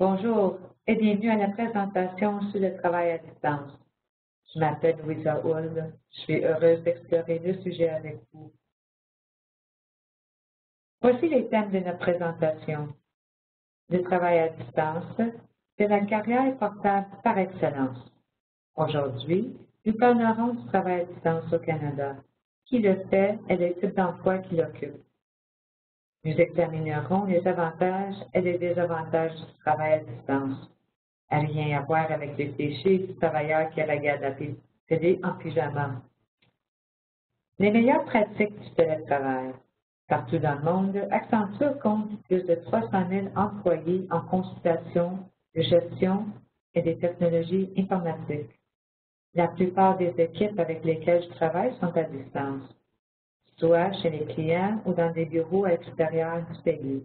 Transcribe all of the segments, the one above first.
Bonjour et bienvenue à la présentation sur le travail à distance. Je m'appelle Louisa Hull. Je suis heureuse d'explorer le sujet avec vous. Voici les thèmes de notre présentation. Le travail à distance, c'est la carrière portable par excellence. Aujourd'hui, nous parlerons du travail à distance au Canada, qui le fait et les types d'emplois qui l'occupent. Nous examinerons les avantages et les désavantages du travail à distance. Rien à voir avec les clichés du travailleur qui regarde la télé en pyjama. Les meilleures pratiques du télétravail. Partout dans le monde, Accenture compte plus de 300 000 employés en consultation, de gestion et des technologies informatiques. La plupart des équipes avec lesquelles je travaille sont à distance, soit chez les clients ou dans des bureaux à l'extérieur du pays.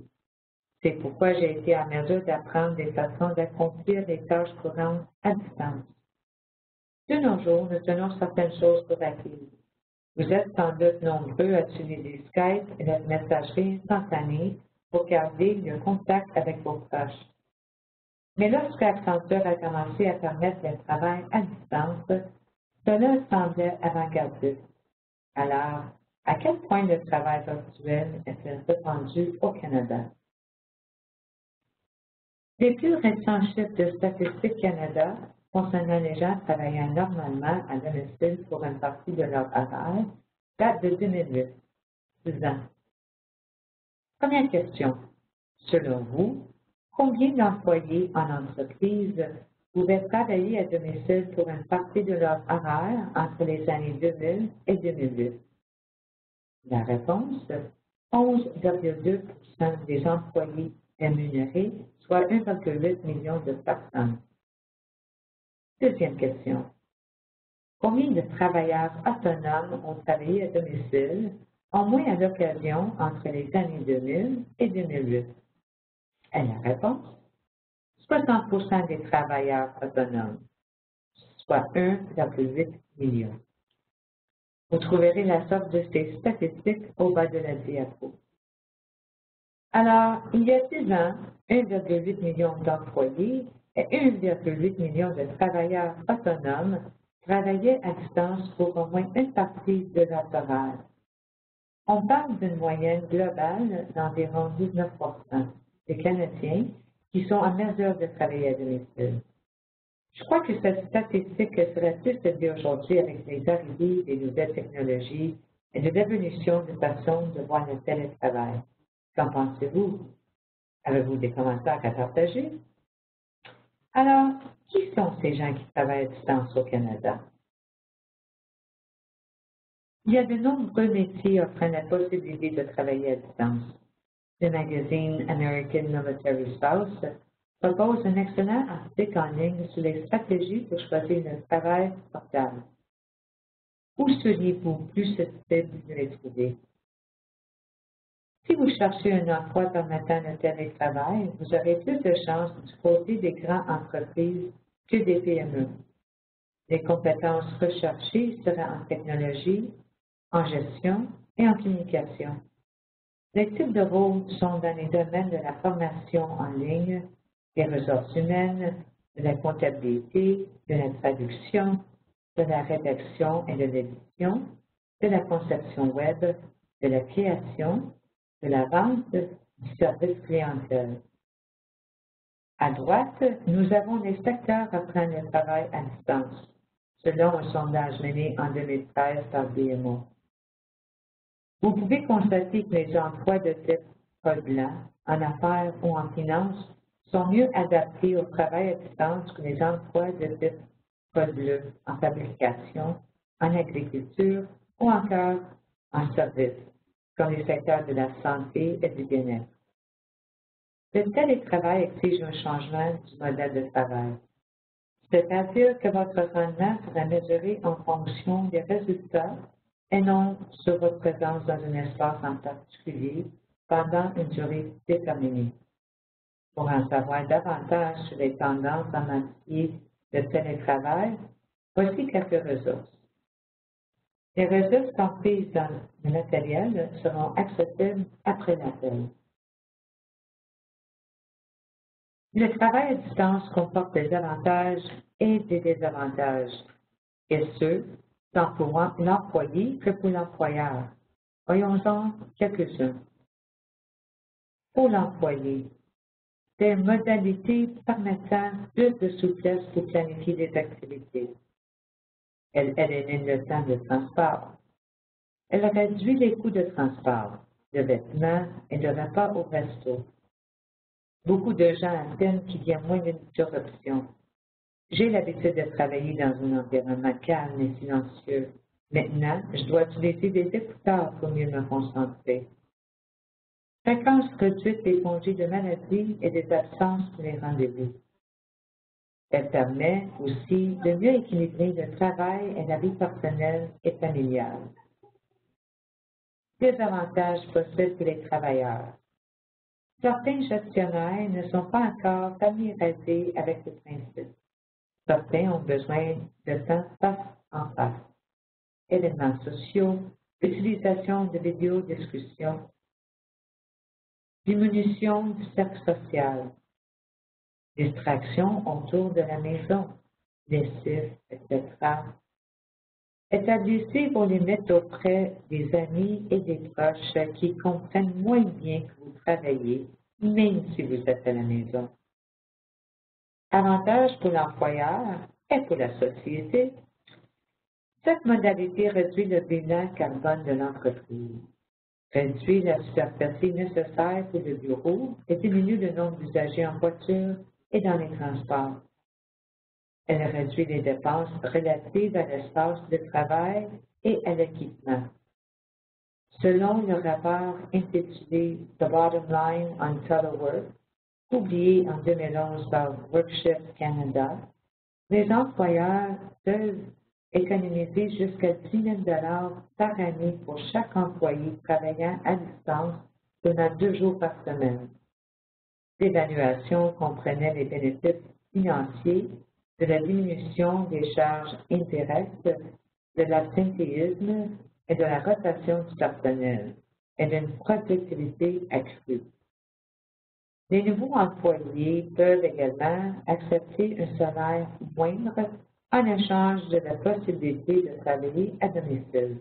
C'est pourquoi j'ai été en mesure d'apprendre des façons d'accomplir les tâches courantes à distance. De nos jours, nous tenons certaines choses pour acquises. Vous êtes sans doute nombreux à utiliser Skype et la messagerie instantanée pour garder le contact avec vos proches. Mais lorsque Accenture a commencé à permettre le travail à distance, cela semblait avant-gardiste. Alors, à quel point le travail virtuel est-il répandu au Canada? Les plus récents chiffres de Statistique Canada concernant les gens travaillant normalement à domicile pour une partie de leur horaire datent de 2008, 6 ans. Première question. Selon vous, combien d'employés en entreprise pouvaient travailler à domicile pour une partie de leur horaire entre les années 2000 et 2008? La réponse, 11,2 % des employés rémunérés, soit 1,8 million de personnes. Deuxième question. Combien de travailleurs autonomes ont travaillé à domicile, au moins à l'occasion entre les années 2000 et 2008? Et la réponse, 60 % des travailleurs autonomes, soit 1,8 million. Vous trouverez la sorte de ces statistiques au bas de la diapo. Alors, il y a 6 ans, 1,8 million d'employés et 1,8 million de travailleurs autonomes travaillaient à distance pour au moins une partie de leur horaire. On parle d'une moyenne globale d'environ 19 % des Canadiens qui sont en mesure de travailler à domicile. Je crois que cette statistique serait plus élevée aujourd'hui avec les arrivées des nouvelles technologies et de l'évolution de façon de voir le télétravail. Qu'en pensez-vous? Avez-vous des commentaires à partager? Alors, qui sont ces gens qui travaillent à distance au Canada? Il y a de nombreux métiers offrant la possibilité de travailler à distance. Le magazine American Military Spouse propose un excellent article en ligne sur les stratégies pour choisir le travail portable. Où seriez-vous plus susceptible de les trouver? Si vous cherchez un emploi permettant le télétravail, vous aurez plus de chances du côté des grandes entreprises que des PME. Les compétences recherchées seraient en technologie, en gestion et en communication. Les types de rôles sont dans les domaines de la formation en ligne, des ressources humaines, de la comptabilité, de la traduction, de la rédaction et de l'édition, de la conception web, de la création, de la vente, du service clientèle. À droite, nous avons les secteurs offrant le travail à distance, selon un sondage mené en 2013 par BMO. Vous pouvez constater que les emplois de type code blanc, en affaires ou en finance, sont mieux adaptés au travail à distance que les emplois de type code bleu en fabrication, en agriculture ou encore en service, comme les secteurs de la santé et du bien-être. Le télétravail exige un changement du modèle de travail. C'est-à-dire que votre rendement sera mesuré en fonction des résultats et non sur votre présence dans un espace en particulier pendant une durée déterminée. Pour en savoir davantage sur les tendances en matière de télétravail, voici quelques ressources. Les ressources comprises dans le matériel seront accessibles après l'appel. Le travail à distance comporte des avantages et des désavantages, et ce, tant pour l'employé que pour l'employeur. Voyons-en quelques-uns. Pour l'employé, des modalités permettant plus de souplesse pour planifier des activités. Elle élimine le temps de transport. Elle réduit les coûts de transport, de vêtements et de repas au resto. Beaucoup de gens affirment qu'il y a moins d'interruptions. J'ai l'habitude de travailler dans un environnement calme et silencieux. Maintenant, je dois utiliser des écouteurs pour mieux me concentrer. Fréquence réduite des congés de maladie et des absences pour les rendez-vous. Elle permet aussi de mieux équilibrer le travail et la vie personnelle et familiale. Des avantages possibles pour les travailleurs. Certains gestionnaires ne sont pas encore familiarisés avec le principe. Certains ont besoin de temps face en face. Événements sociaux, utilisation de vidéodiscussions, diminution du cercle social, distractions autour de la maison, lessive, etc. Établissez vos limites auprès des amis et des proches qui comprennent moins bien que vous travaillez, même si vous êtes à la maison. Avantage pour l'employeur et pour la société. Cette modalité réduit le bilan carbone de l'entreprise, réduit la superficie nécessaire pour le bureau et diminue le nombre d'usagers en voiture et dans les transports. Elle réduit les dépenses relatives à l'espace de travail et à l'équipement. Selon le rapport intitulé The Bottom Line on Telework, publié en 2011 par Workshift Canada, les employeurs peuvent économiser jusqu'à 10 000 $ par année pour chaque employé travaillant à distance pendant 2 jours par semaine. L'évaluation comprenait les bénéfices financiers de la diminution des charges indirectes, de l'absentéisme et de la rotation du personnel, et d'une productivité accrue. Les nouveaux employés peuvent également accepter un salaire moindre en échange de la possibilité de travailler à domicile,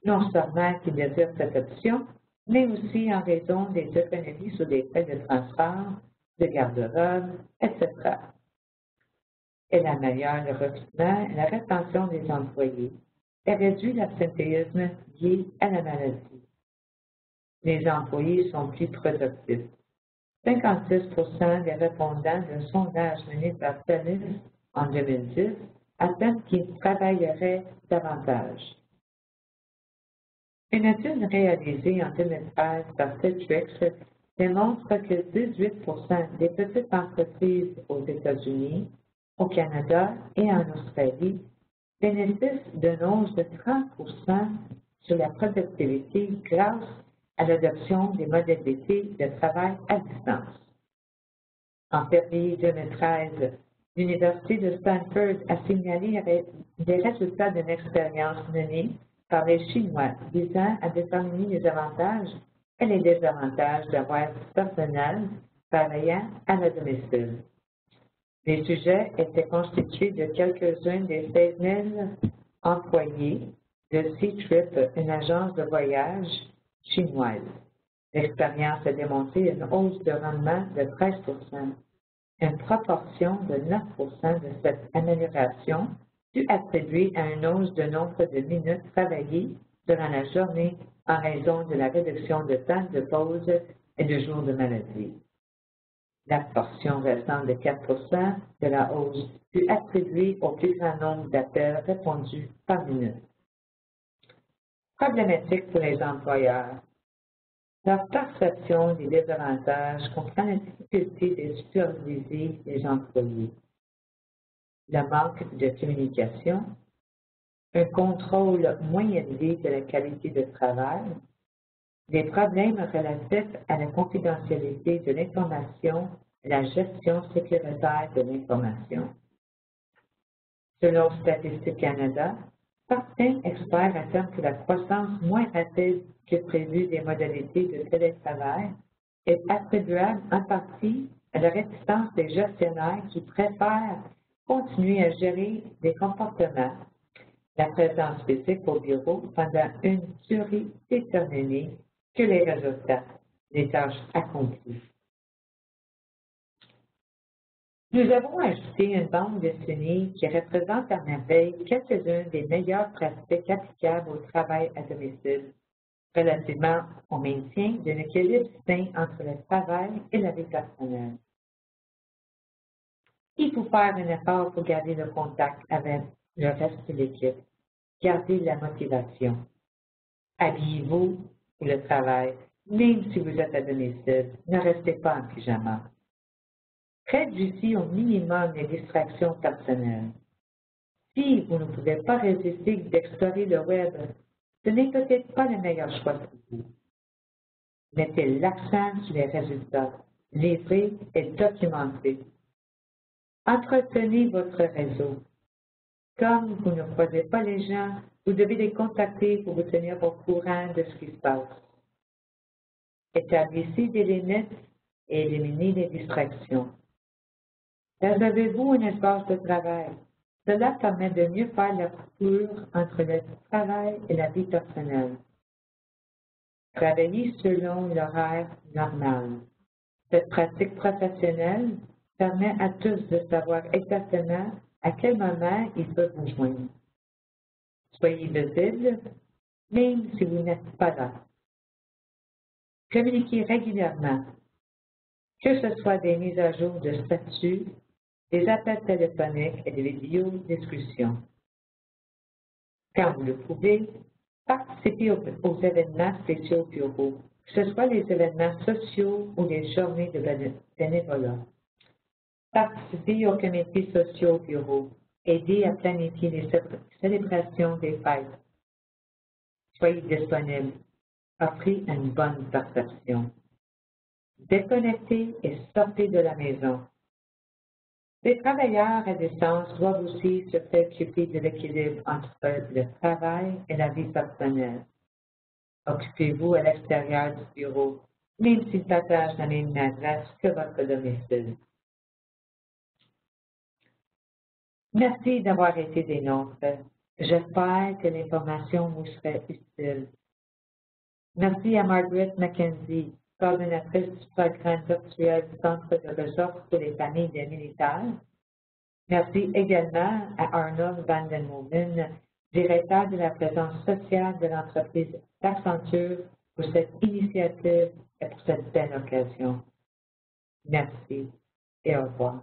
non seulement qu'ils désirent cette option, mais aussi en raison des économies sur les frais de transport, de garde-robe, etc. Elle améliore le recrutement et la rétention des employés et réduit l'absentéisme lié à la maladie. Les employés sont plus productifs. 56% des répondants d'un sondage mené par TELUS en 2010 affirment qu'ils travailleraient davantage. Une étude réalisée en 2013 par Citrix démontre que 18% des petites entreprises aux États-Unis, au Canada et en Australie bénéficient d'une hausse de 30% sur la productivité grâce à l'adoption des modalités de travail à distance. En février 2013, l'Université de Stanford a signalé des résultats d'une expérience menée par les Chinois visant à déterminer les avantages et les désavantages d'avoir du personnel travaillant à la domicile. Les sujets étaient constitués de quelques-uns des 16 000 employés de C-Trip, une agence de voyage chinoise. L'expérience a démontré une hausse de rendement de 13%. Une proportion de 9% de cette amélioration fut attribuée à une hausse de nombre de minutes travaillées durant la journée en raison de la réduction de temps de pause et de jours de maladie. La portion restante de 4% de la hausse fut attribuée au plus grand nombre d'appels répondus par minute. Problématique pour les employeurs. Leur perception des désavantages comprend la difficulté de superviser les employés, le manque de communication, un contrôle moins élevé de la qualité de travail, des problèmes relatifs à la confidentialité de l'information et la gestion sécuritaire de l'information. Selon Statistique Canada, certains experts affirment que la croissance moins rapide que prévue des modalités de télétravail est attribuable en partie à la réticence des gestionnaires qui préfèrent continuer à gérer des comportements, la présence physique au bureau pendant une durée déterminée que les résultats des tâches accomplies. Nous avons ajouté une bande dessinée qui représente à merveille quelques-unes des meilleures pratiques applicables au travail à domicile relativement au maintien d'un équilibre sain entre le travail et la vie personnelle. Il faut faire un effort pour garder le contact avec le reste de l'équipe. Gardez la motivation. Habillez-vous pour le travail, même si vous êtes à domicile. Ne restez pas en pyjama. Réduisez au minimum les distractions personnelles. Si vous ne pouvez pas résister d'explorer le web, ce n'est peut-être pas le meilleur choix pour vous. Mettez l'accent sur les résultats, livrés et documentés. Entretenez votre réseau. Comme vous ne croisez pas les gens, vous devez les contacter pour vous tenir au courant de ce qui se passe. Établissez des limites et éliminez les distractions. Réservez-vous un espace de travail. Cela permet de mieux faire la coupure entre le travail et la vie personnelle. Travaillez selon l'horaire normal. Cette pratique professionnelle permet à tous de savoir exactement à quel moment ils peuvent vous joindre. Soyez visible, même si vous n'êtes pas là. Communiquez régulièrement, que ce soit des mises à jour de statut, des appels téléphoniques et des vidéos-discussions. Quand vous le pouvez, participez aux événements spéciaux au bureau, que ce soit les événements sociaux ou les journées de bénévolat. Participez aux comités sociaux au bureau. Aidez à planifier les célébrations des fêtes. Soyez disponible. Offrez une bonne perception. Déconnectez et sortez de la maison. Les travailleurs à distance doivent aussi se préoccuper de l'équilibre entre le travail et la vie personnelle. Occupez-vous à l'extérieur du bureau, même s'il partage la même adresse que votre domicile. Merci d'avoir été des nôtres. J'espère que l'information vous serait utile. Merci à Margaret McKenzie, coordonnatrice du programme virtuel du Centre de ressources pour les familles des militaires. Merci également à Arnold Vandenhoven, directeur de la présence sociale de l'entreprise d'Accenture, pour cette initiative et pour cette belle occasion. Merci et au revoir.